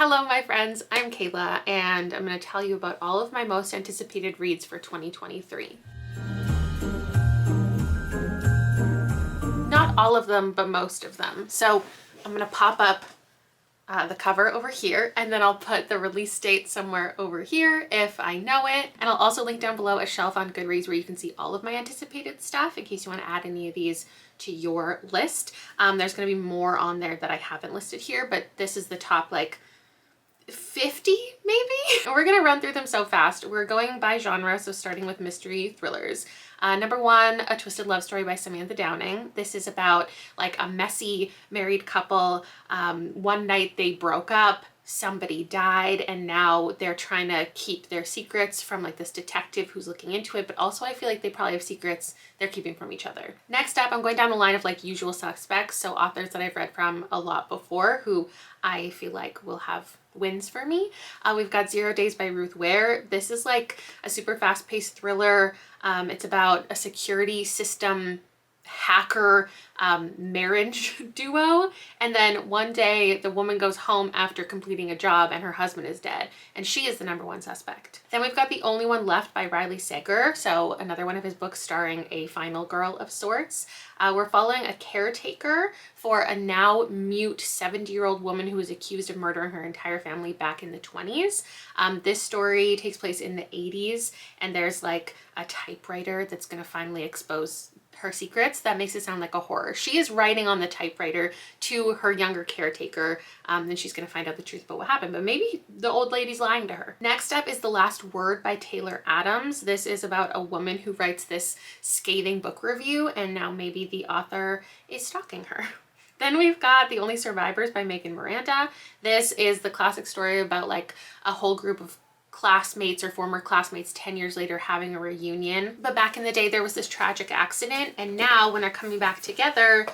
Hello, my friends. I'm Kayla, and I'm going to tell you about all of my most anticipated reads for 2023. Not all of them, but most of them. So I'm going to pop up the cover over here, and then I'll put the release date somewhere over here if I know it. And I'll also link down below a shelf on Goodreads where you can see all of my anticipated stuff in case you want to add any of these to your list. There's going to be more on there that I haven't listed here, but this is the top 50 maybe? And we're gonna run through them so fast. We're going by genre, so starting with mystery thrillers. Number one, A Twisted Love Story by Samantha Downing. This is about a messy married couple. One night they broke up, somebody died, and now they're trying to keep their secrets from this detective who's looking into it, but also I feel like they probably have secrets they're keeping from each other. Next up, I'm going down the line of usual suspects, so authors that I've read from a lot before who I feel like will have wins for me. We've got 0 Days by Ruth Ware. This is a super fast-paced thriller. It's about a security system hacker marriage duo, and then one day the woman goes home after completing a job and her husband is dead, and she is the number one suspect. Then we've got The Only One Left by Riley Sager, so another one of his books starring a final girl of sorts. We're following a caretaker for a now mute 70-year-old woman who was accused of murdering her entire family back in the 20s. This story takes place in the 80s, and there's a typewriter that's going to finally expose her secrets. That makes it sound like a horror. She is writing on the typewriter to her younger caretaker, and she's going to find out the truth about what happened, but maybe the old lady's lying to her. Next up is The Last Word by Taylor Adams. This is about a woman who writes this scathing book review, and now maybe the author is stalking her. Then we've got The Only Survivors by Megan Miranda. This is the classic story about a whole group of classmates or former classmates 10 years later having a reunion. But back in the day, there was this tragic accident, and now when they're coming back together,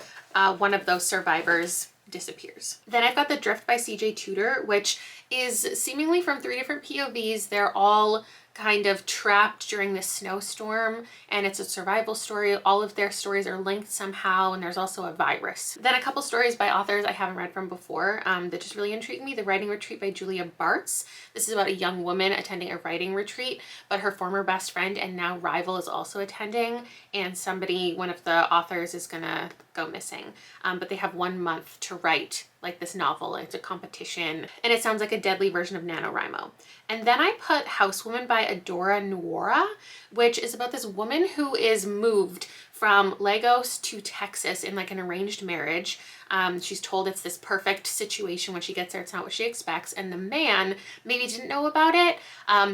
one of those survivors disappears. Then I've got The Drift by CJ Tudor, which is seemingly from 3 different POVs. They're all kind of trapped during this snowstorm, and it's a survival story. All of their stories are linked somehow, and there's also a virus. Then a couple stories by authors I haven't read from before that just really intrigued me. The Writing Retreat by Julia Bartz. This is about a young woman attending a writing retreat, but her former best friend and now rival is also attending, and one of the authors is gonna go missing. But they have 1 month to write this novel. It's a competition, and it sounds like a deadly version of NaNoWriMo. And then I put Housewoman by Adora Nuora, which is about this woman who is moved from Lagos to Texas in an arranged marriage. She's told it's this perfect situation. When she gets there, it's not what she expects, and the man maybe didn't know about it.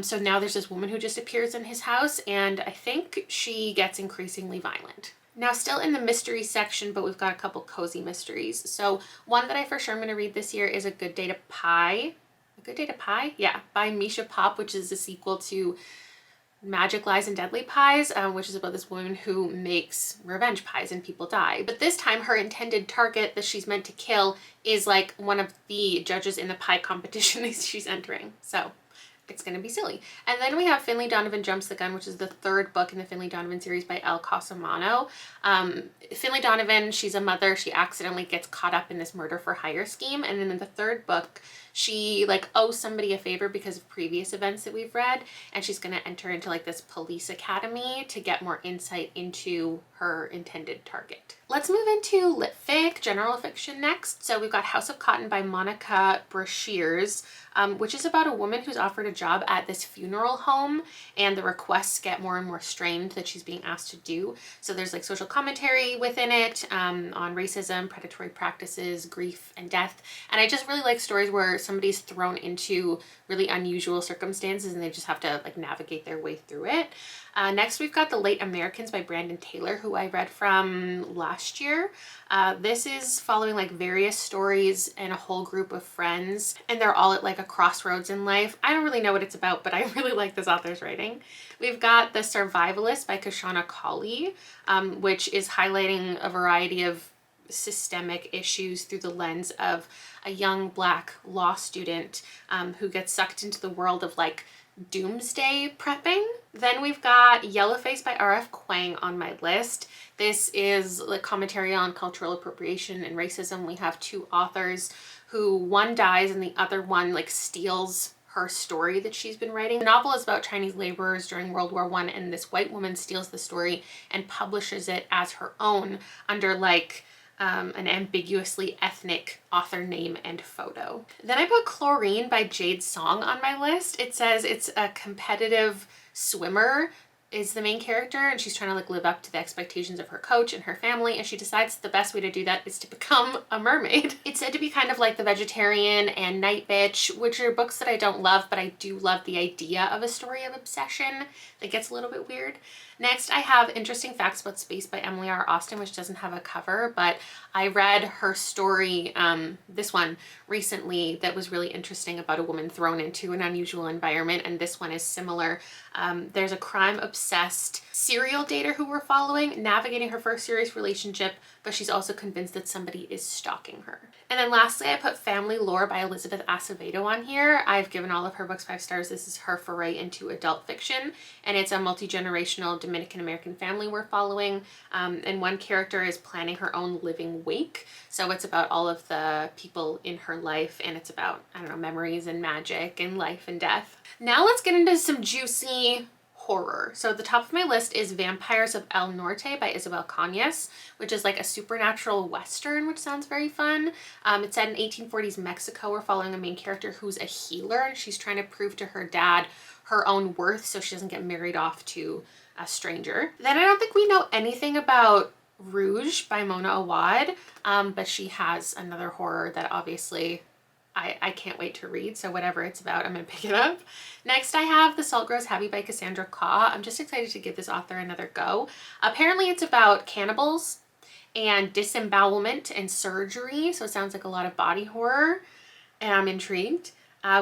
So now there's this woman who just appears in his house, and I think she gets increasingly violent. Now, still in the mystery section, but we've got a couple cozy mysteries. So one that I for sure am going to read this year is A Good Day to Pie. A Good Day to Pie? Yeah, by Misha Pop, which is a sequel to Magic, Lies, and Deadly Pies, which is about this woman who makes revenge pies and people die. But this time her intended target that she's meant to kill is one of the judges in the pie competition that she's entering. So it's going to be silly. And then we have Finley Donovan Jumps the Gun, which is the 3rd book in the Finley Donovan series by Elle Cosimano. Finley Donovan, she's a mother. She accidentally gets caught up in this murder for hire scheme. And then in the 3rd book, she owes somebody a favor because of previous events that we've read. And she's going to enter into this police academy to get more insight into her intended target. Let's move into lit fic, general fiction next. So we've got House of Cotton by Monica Brashears, which is about a woman who's offered a job at this funeral home, and the requests get more and more strained that she's being asked to do. So there's social commentary within it on racism, predatory practices, grief, and death. And I just really like stories where somebody's thrown into really unusual circumstances and they just have to navigate their way through it. Next, we've got The Late Americans by Brandon Taylor, who I read from last year. This is following various stories and a whole group of friends, and they're all at a crossroads in life. I don't really know what it's about, but I really like this author's writing. We've got The Survivalist by Kashana Cauley, which is highlighting a variety of systemic issues through the lens of a young Black law student who gets sucked into the world of doomsday prepping. Then we've got Yellowface by R.F. Kuang on my list. This is commentary on cultural appropriation and racism. We have 2 authors who one dies and the other one like steals her story that she's been writing. The novel is about Chinese laborers during World War I, and this white woman steals the story and publishes it as her own under like an ambiguously ethnic author name and photo. Then I put Chlorine by Jade Song on my list. It says it's a competitive swimmer is the main character, and she's trying to like live up to the expectations of her coach and her family, and she decides the best way to do that is to become a mermaid. It's said to be kind of like The Vegetarian and Night Bitch, which are books that I don't love, but I do love the idea of a story of obsession that gets a little bit weird. Next, I have Interesting Facts About Space by Emily R. Austin, which doesn't have a cover, but I read her story, this one, recently that was really interesting about a woman thrown into an unusual environment, and this one is similar. There's a crime-obsessed serial dater who we're following, navigating her first serious relationship, but she's also convinced that somebody is stalking her. And then lastly, I put Family Lore by Elizabeth Acevedo on here. I've given all of her books 5 stars. This is her foray into adult fiction, and it's a multi-generational Dominican-American family we're following, and one character is planning her own living wake. So it's about all of the people in her life, and it's about, I don't know, memories and magic and life and death. Now let's get into some juicy horror. So at the top of my list is Vampires of El Norte by Isabel Cañas, which is like a supernatural western, which sounds very fun. It's set in 1840s Mexico. We're following a main character who's a healer, and she's trying to prove to her dad her own worth so she doesn't get married off to a stranger. Then I don't think we know anything about Rouge by Mona Awad, but she has another horror that obviously I can't wait to read, so whatever it's about, I'm gonna pick it up. Next, I have The Salt Grows Heavy by Cassandra Khaw. I'm just excited to give this author another go. Apparently it's about cannibals and disembowelment and surgery, so it sounds like a lot of body horror, and I'm intrigued.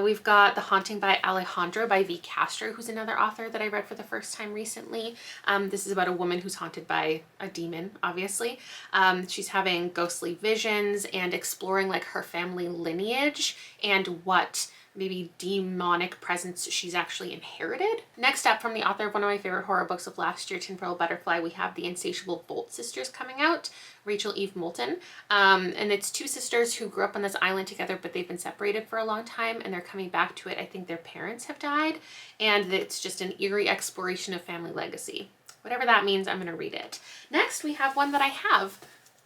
We've got The Haunting by Alejandra by V. Castro, who's another author that I read for the first time recently. This is about a woman who's haunted by a demon, obviously. She's having ghostly visions and exploring like her family lineage and what maybe demonic presence she's actually inherited. Next up, from the author of one of my favorite horror books of last year, Tinfoil Butterfly, we have The Insatiable Bolt Sisters coming out, Rachel Eve Moulton. And it's 2 sisters who grew up on this island together, but they've been separated for a long time, and they're coming back to it. I think their parents have died, and it's just an eerie exploration of family legacy. Whatever that means, I'm gonna read it. Next, we have one that I have.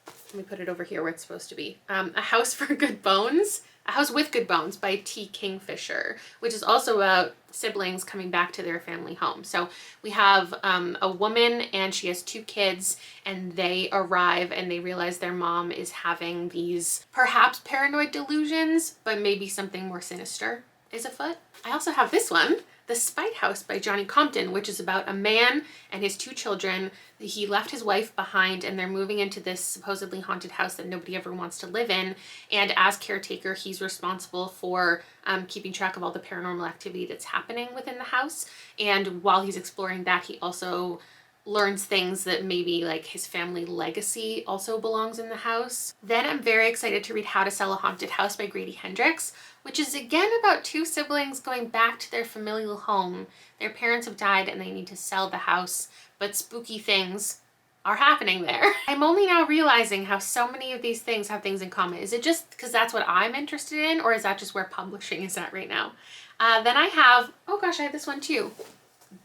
Let me put it over here where it's supposed to be. A House for Good Bones. A House with Good Bones by T. Kingfisher, which is also about siblings coming back to their family home. So we have a woman, and she has 2 kids, and they arrive and they realize their mom is having these perhaps paranoid delusions, but maybe something more sinister is afoot. I also have this one, The Spite House by Johnny Compton, which is about a man and his 2 children. He left his wife behind, and they're moving into this supposedly haunted house that nobody ever wants to live in. And as caretaker, he's responsible for keeping track of all the paranormal activity that's happening within the house. And while he's exploring that, he also learns things that maybe like his family legacy also belongs in the house. Then I'm very excited to read How to Sell a Haunted House by Grady Hendrix, which is again about 2 siblings going back to their familial home. Their parents have died and they need to sell the house, but spooky things are happening there. I'm only now realizing how so many of these things have things in common. Is it just because that's what I'm interested in, or is that just where publishing is at right now? Then I have, oh gosh, I have this one too.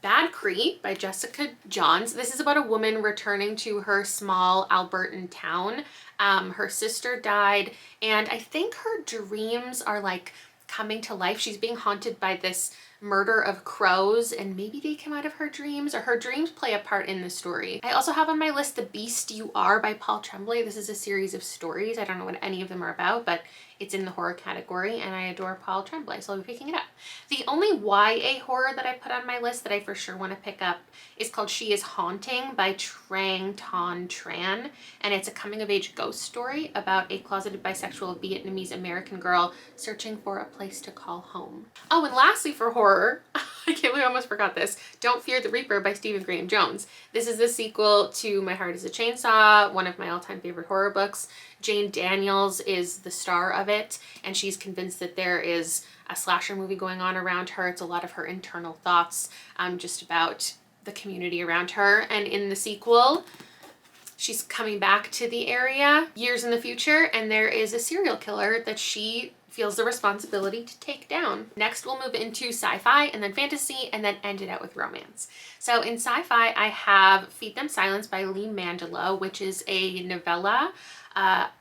Bad Cree by Jessica Johns. This is about a woman returning to her small Albertan town. Her sister died, and I think her dreams are like coming to life. She's being haunted by this murder of crows, and maybe they come out of her dreams, or her dreams play a part in the story. I also have on my list The Beast You Are by Paul Tremblay. This is a series of stories. I don't know what any of them are about, but it's in the horror category, and I adore Paul Tremblay, so I'll be picking it up. The only YA horror that I put on my list that I for sure want to pick up is called She Is Haunting by Trang Ton Tran, and it's a coming-of-age ghost story about a closeted bisexual Vietnamese American girl searching for a place to call home. Oh, and lastly for horror, I can't believe I almost forgot this, Don't Fear the Reaper by Stephen Graham Jones. This is the sequel to My Heart is a Chainsaw, one of my all-time favorite horror books. Jane Daniels is the star of it, and she's convinced that there is a slasher movie going on around her. It's a lot of her internal thoughts just about the community around her. And in the sequel, She's coming back to the area years in the future, and there is a serial killer that she feels the responsibility to take down. Next, we'll move into sci-fi and then fantasy and then end it out with romance. So in sci-fi, I have Feed Them Silence by Lee Mandela, which is a novella.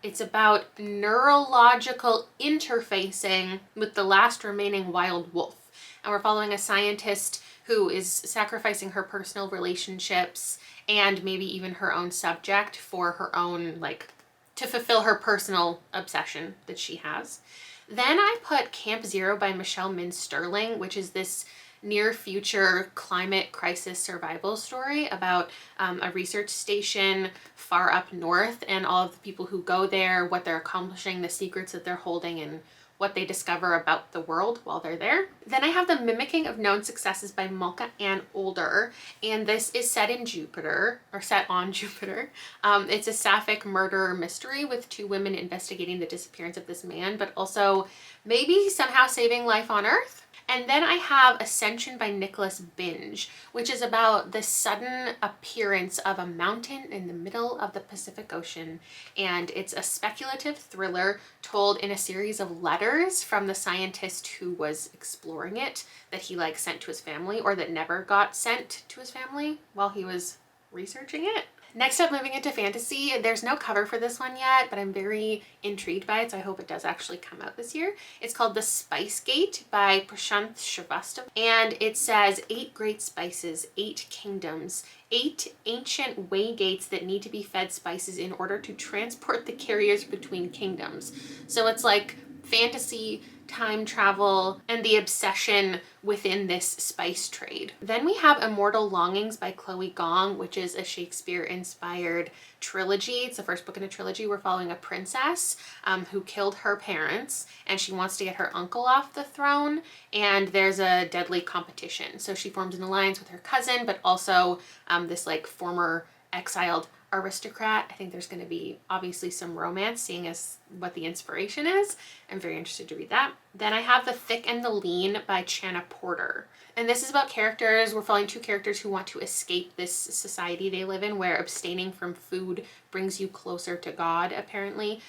It's about neurological interfacing with the last remaining wild wolf. And we're following a scientist who is sacrificing her personal relationships and maybe even her own subject for her own, like, to fulfill her personal obsession that she has. Then I put Camp Zero by Michelle Min Sterling, which is this near future climate crisis survival story about a research station far up north and all of the people who go there, what they're accomplishing, the secrets that they're holding, and what they discover about the world while they're there. Then I have The Mimicking of Known Successes by Malka Ann Older, and this is set in Jupiter, or set on Jupiter. It's a sapphic murder mystery with two women investigating the disappearance of this man, but also maybe somehow saving life on Earth. And then I have Ascension by Nicholas Binge, which is about the sudden appearance of a mountain in the middle of the Pacific Ocean. And it's a speculative thriller told in a series of letters from the scientist who was exploring it that he like sent to his family, or that never got sent to his family while he was researching it. Next up, moving into fantasy, there's no cover for this one yet, but I'm very intrigued by it, so I hope it does actually come out this year. It's called The Spice Gate by Prashanth Shrivastava, and it says 8 great spices, 8 kingdoms, 8 ancient way gates that need to be fed spices in order to transport the carriers between kingdoms. So it's like fantasy, time travel, and the obsession within this spice trade. Then we have Immortal Longings by Chloe Gong, which is a Shakespeare-inspired trilogy. It's the first book in a trilogy. We're following a princess who killed her parents, and she wants to get her uncle off the throne, and there's a deadly competition. So she forms an alliance with her cousin, but also this like former exiled aristocrat. I think there's going to be obviously some romance, seeing as what the inspiration is. I'm very interested to read that. Then I have The Thick and the Lean by Channa Porter. And this is about characters. We're following 2 characters who want to escape this society they live in where abstaining from food brings you closer to God, apparently.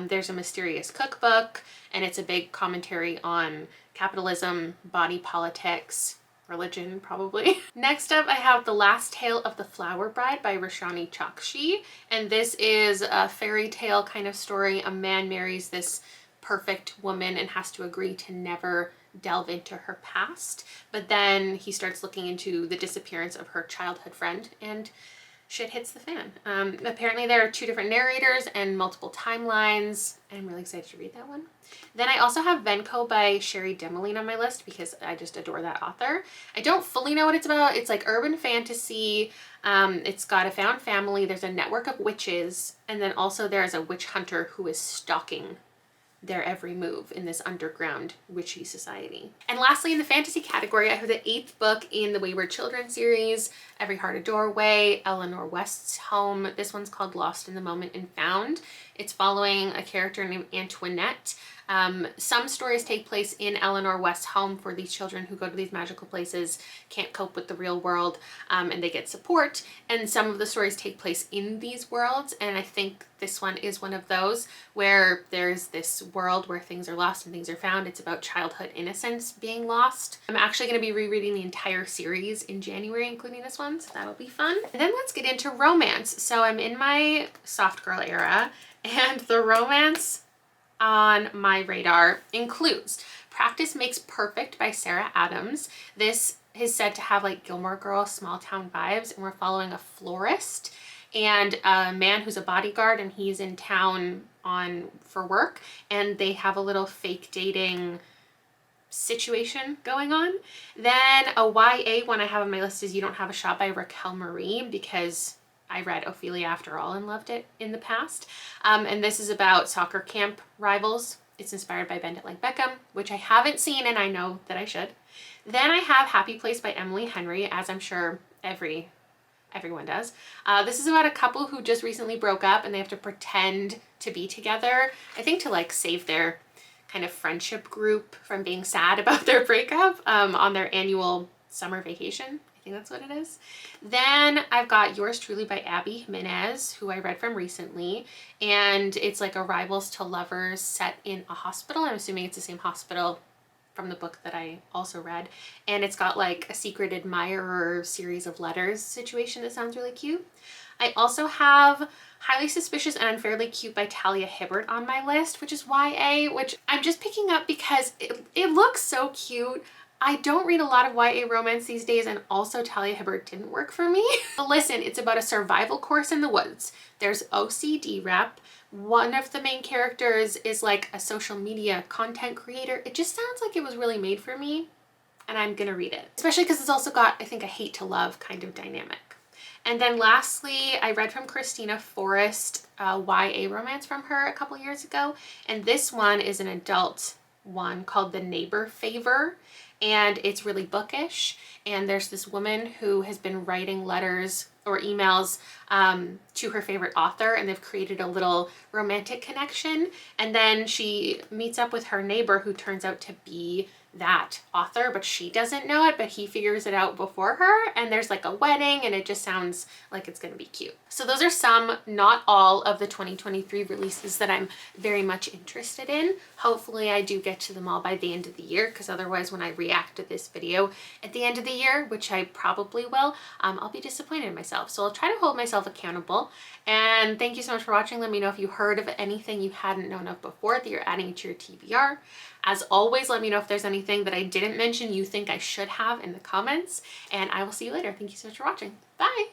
There's a mysterious cookbook, and it's a big commentary on capitalism, body politics, religion, probably. Next up, I have The Last Tale of the Flower Bride by Roshani Chokshi, and this is a fairy tale kind of story. A man marries this perfect woman and has to agree to never delve into her past, but then he starts looking into the disappearance of her childhood friend, and shit hits the fan. Apparently there are 2 different narrators and multiple timelines. I'm really excited to read that one. Then I also have Venko by Sherry Demeline on my list because I just adore that author. I don't fully know what it's about. It's like urban fantasy. It's got a found family. There's a network of witches. And then also there's a witch hunter who is stalking their every move in this underground witchy society. And lastly, in the fantasy category, I have the 8th book in the Wayward Children series, Every Heart a Doorway, Eleanor West's Home. This one's called Lost in the Moment and Found. It's following a character named Antoinette. Some stories take place in Eleanor West's home for these children who go to these magical places, can't cope with the real world, and they get support. And some of the stories take place in these worlds, and I think this one is one of those where there's this world where things are lost and things are found. It's about childhood innocence being lost. I'm actually going to be rereading the entire series in January, including this one, so that'll be fun. And then let's get into romance. So I'm in my soft girl era, and the romance on my radar includes Practice Makes Perfect by Sarah Adams. This is said to have like Gilmore Girls small town vibes, and we're following a florist and a man who's a bodyguard, and he's in town for work, and they have a little fake dating situation going on. Then a YA one I have on my list is You Don't Have a Shot by Raquel Marie, because I read Ophelia After All and loved it in the past. And this is about soccer camp rivals. It's inspired by Bend It Like Beckham, which I haven't seen and I know that I should. Then I have Happy Place by Emily Henry, as I'm sure everyone does. This is about a couple who just recently broke up and they have to pretend to be together, I think to like save their kind of friendship group from being sad about their breakup on their annual summer vacation. I think that's what it is. Then I've got Yours Truly by Abby Jimenez, who I read from recently. And it's like a rivals to lovers set in a hospital. I'm assuming it's the same hospital from the book that I also read. And it's got like a secret admirer series of letters situation that sounds really cute. I also have Highly Suspicious and Unfairly Cute by Talia Hibbert on my list, which is YA, which I'm just picking up because it looks so cute. I don't read a lot of YA romance these days, and also Talia Hibbert didn't work for me. But listen, it's about a survival course in the woods. There's OCD rep. One of the main characters is like a social media content creator. It just sounds like it was really made for me, and I'm gonna read it. Especially because it's also got, I think, a hate to love kind of dynamic. And then lastly, I read from Christina Forrest, a YA romance from her a couple years ago. And this one is an adult one called The Neighbor Favor. And it's really bookish. And there's this woman who has been writing letters or emails to her favorite author, and they've created a little romantic connection. And then she meets up with her neighbor, who turns out to be that author, but she doesn't know it, but he figures it out before her, and there's like a wedding, and it just sounds like it's gonna be cute. So those are some, not all, of the 2023 releases that I'm very much interested in. Hopefully I do get to them all by the end of the year, because otherwise when I react to this video at the end of the year, which I probably will, I'll be disappointed in myself. So I'll try to hold myself accountable. And thank you so much for watching. Let me know if you heard of anything you hadn't known of before that you're adding to your TBR. As always, let me know if there's anything that I didn't mention you think I should have in the comments, and I will see you later. Thank you so much for watching. Bye!